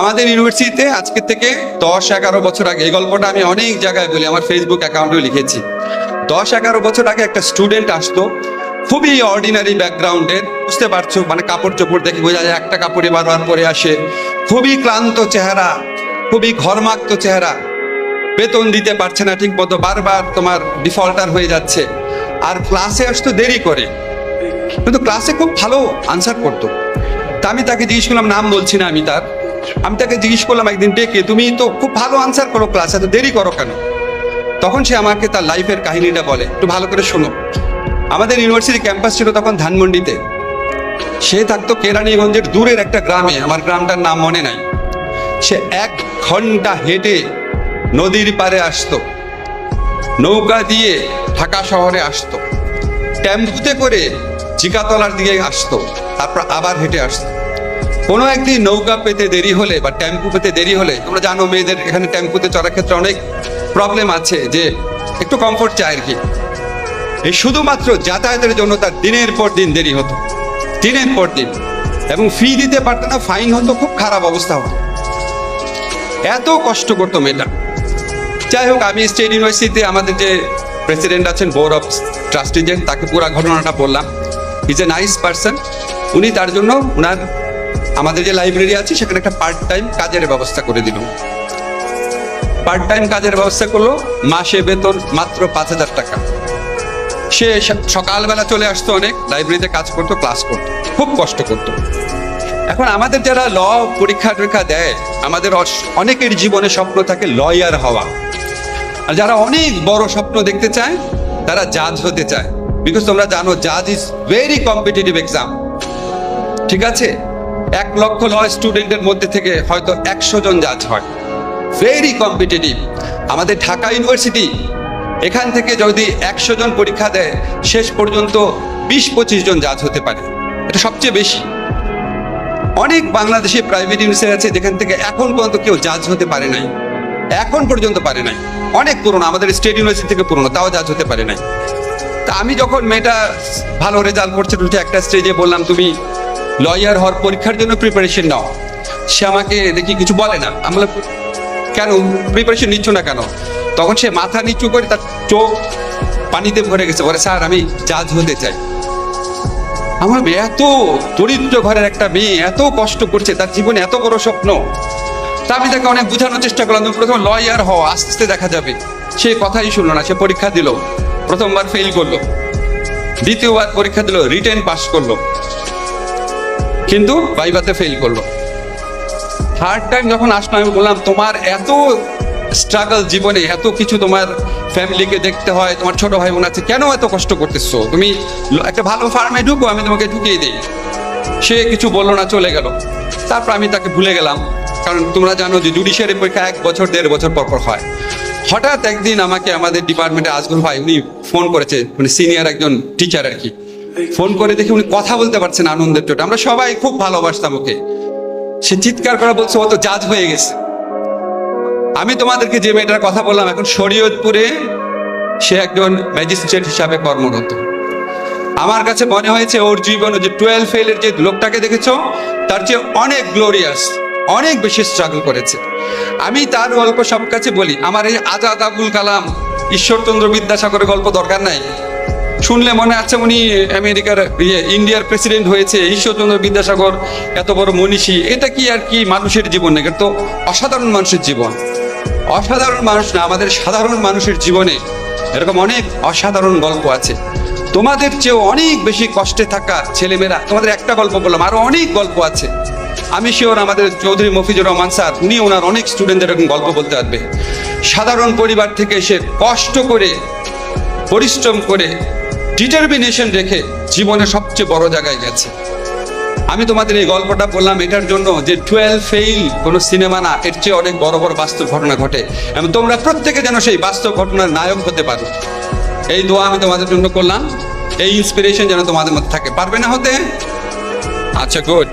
আমাদের ইউনিভার্সিটিতে আজকে থেকে 10-11 বছর আগে, এই গল্পটা আমি অনেক জায়গায় বলি, আমার ফেসবুক অ্যাকাউন্টেও লিখেছি। 10-11 বছর আগে একটা স্টুডেন্ট আসতো, খুবই অর্ডিনারি ব্যাকগ্রাউন্ডের, বুঝতে পারছো, মানে কাপড় চোপড় দেখে বোঝা যায় একটা কাপড়ে বারবার পরে আসে, খুবই ক্লান্ত চেহারা, খুবই ঘর্মাক্ত চেহারা, বেতন দিতে পারছে না ঠিক মতো, বারবার তোমার ডিফল্টার হয়ে যাচ্ছে, আর ক্লাসে আসতো দেরি করে, কিন্তু ক্লাসে খুব ভালো আনসার করতো। তা আমি তাকে জিজ্ঞেস করলাম, নাম বলছি না আমি তাকে জিজ্ঞেস করলাম একদিন ডেকে, তুমি তো খুব ভালো আনসার করো ক্লাসে, এত দেরি করো কেন? তখন সে আমাকে তার লাইফের কাহিনীটা বলে, একটু ভালো করে শোনো। আমাদের ইউনিভার্সিটি ক্যাম্পাস ছিল তখন ধানমন্ডিতে, সে থাকতো কেরানীগঞ্জের দূরের একটা গ্রামে, আমার গ্রামটার নাম মনে নাই। সে 1 ঘন্টা হেঁটে নদীর পাড়ে আসতো, নৌকা দিয়ে ঢাকা শহরে আসতো, টেম্পুতে করে চিকাতলার দিকে আসতো, তারপর আবার হেঁটে আসতো। কোনো একদিন নৌকা পেতে দেরি হলে বা টেম্পু পেতে দেরি হলে, তোমরা জানো মেয়েদের এখানে টেম্পুতে চড়ার ক্ষেত্রে অনেক প্রবলেম আছে, যে একটু কমফোর্ট চাই আর কি। এই শুধুমাত্র যাতায়াতের জন্য তার দিনের পর দিন দেরি হতো, দিনের পর দিন, এবং ফি দিতে পারতো না, ফাইন হতো, খুব খারাপ অবস্থা হতো, এত কষ্ট করতো মেয়েটা। যাই হোক, আমি স্টেট ইউনিভার্সিটিতে আমাদের যে প্রেসিডেন্ট আছেন, বোর্ড অফ ট্রাস্টিজের, তাকে পুরো ঘটনাটা বললাম। Is a nice person. উনি তার জন্য ওনার আমাদের যে লাইব্রেরি আছে সেখানে একটা পার্ট টাইম কাজের ব্যবস্থা করে দিল। পার্ট টাইম কাজের ব্যবস্থা করলো, মাসে বেতন মাত্র 5,000 টাকা। সে সকালবেলা চলে আসতো, অনেক লাইব্রেরিতে কাজ করতো, ক্লাস করতো, খুব কষ্ট করতো। এখন আমাদের যারা ল পরীক্ষা দেয়, আমাদের অনেকের জীবনে স্বপ্ন থাকে লয়ার হওয়া, আর যারা অনেক বড় স্বপ্ন দেখতে চায় তারা জাজ হতে চায়। বিকজ তোমরা জানো জাজ ইজ ভেরি কম্পিটিটিভ এক্সাম, ঠিক আছে? 1 লক্ষ ল স্টুডেন্টের মধ্যে থেকে হয়তো 100 জন জাজ হয়, ভেরি কম্পিটিটিভ। আমাদের ঢাকা ইউনিভার্সিটি, এখান থেকে যদি 100 জন পরীক্ষা দেয়, শেষ পর্যন্ত 20-25 জন জাজ হতে পারে, এটা সবচেয়ে বেশি। অনেক বাংলাদেশে প্রাইভেট ইউনিভার্সিটি আছে যেখান থেকে এখন পর্যন্ত কেউ জাজ হতে পারে নাই, এখন পর্যন্ত পারে নাই। অনেক পুরনো, আমাদের স্টেট ইউনিভার্সিটি থেকে পুরনো, তাও জাজ হতে পারে নাই। তা আমি যখন মেয়েটা ভালো রেজাল্ট করছে, একটা স্টেজে বললাম, তুমি লয়ার হওয়ার পরীক্ষার জন্য প্রিপারেশন নাও। সে আমাকে দেখি কিছু বলে না। আমি বললাম, কেন প্রিপারেশন নিচ্ছ না কেন? তখন সে মাথা নিচু করে, তার চোখ পানিতে ভরে গেছে, বলে, স্যার আমি জাজ হতে চাই। আমার এত দরিদ্র ঘরের একটা মেয়ে, এত কষ্ট করছে, তার জীবনে এত বড় স্বপ্ন। তা আমি তাকে অনেক বোঝানোর চেষ্টা করলাম, তুমি প্রথমে লয়ার হও, আস্তে আস্তে দেখা যাবে। সে কথাই শুনলো না, সে পরীক্ষা দিল, প্রথমবার ফেল করলো, দ্বিতীয়বার পরীক্ষা দিল, রিটেন পাস করলো, কিন্তু ভাইভাতে ফেল করলো। থার্ড টাইম যখন আসলো, আমি বললাম, তোমার এত স্ট্রাগল জীবনে, এত কিছু, তোমার ফ্যামিলিকে দেখতে হয়, তোমার ছোট ভাই বোন আছে, কেন এত কষ্ট করতেছো? তুমি একটা ভালো ফার্মে ঢুকো, আমি তোমাকে ঢুকিয়ে দিই। সে কিছু বললো না, চলে গেল। তারপর আমি তাকে ভুলে গেলাম, কারণ তোমরা জানো যে জুডিশিয়ারি পরীক্ষা 1 বছর 1.5 বছর পর হয়। হঠাৎ একদিন আমাকে আমাদের ডিপার্টমেন্টে আজগর ভাই, উনি ফোন করেছে, মানে সিনিয়র একজন টিচার আর কি, ফোন করে দেখে উনি কথা বলতে পারছেন আনন্দের চোটে। আমরা সবাই খুব ভালোবাসতাম ওকে। সে চিৎকার করে বলছে, ও তো জাজ হয়ে গেছে। আমি তোমাদেরকে যে মেয়েটার কথা বললাম, এখন শরীয়তপুরে সে একজন ম্যাজিস্ট্রেট হিসাবে কর্মরত। আমার কাছে মনে হয়েছে ওর জীবনে যে 12 ফেলের যে লোকটাকে দেখেছো, তার চেয়ে অনেক গ্লোরিয়াস, অনেক বেশি স্ট্রাগল করেছে। আমি তার গল্প সব কাছে বলি। আমার এই আজাদ আবুল কালাম, ঈশ্বরচন্দ্র বিদ্যাসাগরের গল্প দরকার নাই, শুনলে মনে আছে উনি আমেরিকার ইন্ডিয়ার প্রেসিডেন্ট হয়েছে, ঈশ্বরচন্দ্র বিদ্যাসাগর এত বড় মনীষী। এটা কি আর কি মানুষের জীবন? এটা তো অসাধারণ মানুষের জীবন। অসাধারণ মানুষ না, আমাদের সাধারণ মানুষের জীবনে এরকম অনেক অসাধারণ গল্প আছে। তোমাদের চেয়েও অনেক বেশি কষ্টে থাকা ছেলেমেয়েরা, তোমাদের একটা গল্প বললাম, আরো অনেক গল্প আছে। আমি শিওর আমাদের চৌধুরী মফিজুর রহমান স্যার, উনি ওনার অনেক স্টুডেন্টদের এরকম গল্প বলতে পারবে। সাধারণ পরিবার থেকে এসে কষ্ট করে, পরিশ্রম করে, ডিটারমিনেশন রেখে জীবনে সবচেয়ে বড় জায়গায় গেছে। আমি তোমাদের এই গল্পটা বললাম এটার জন্য যে 12 ফেইল কোনো সিনেমা না, এর চেয়ে অনেক বড় বড় বাস্তব ঘটনা ঘটে, এবং তোমরা প্রত্যেকে যেন সেই বাস্তব ঘটনার নায়ক হতে পারো। এই দোয়া আমি তোমাদের জন্য করলাম, এই ইন্সপিরেশন যেন তোমাদের মধ্যে থাকে। পারবে না হতে? আচ্ছা, গুড।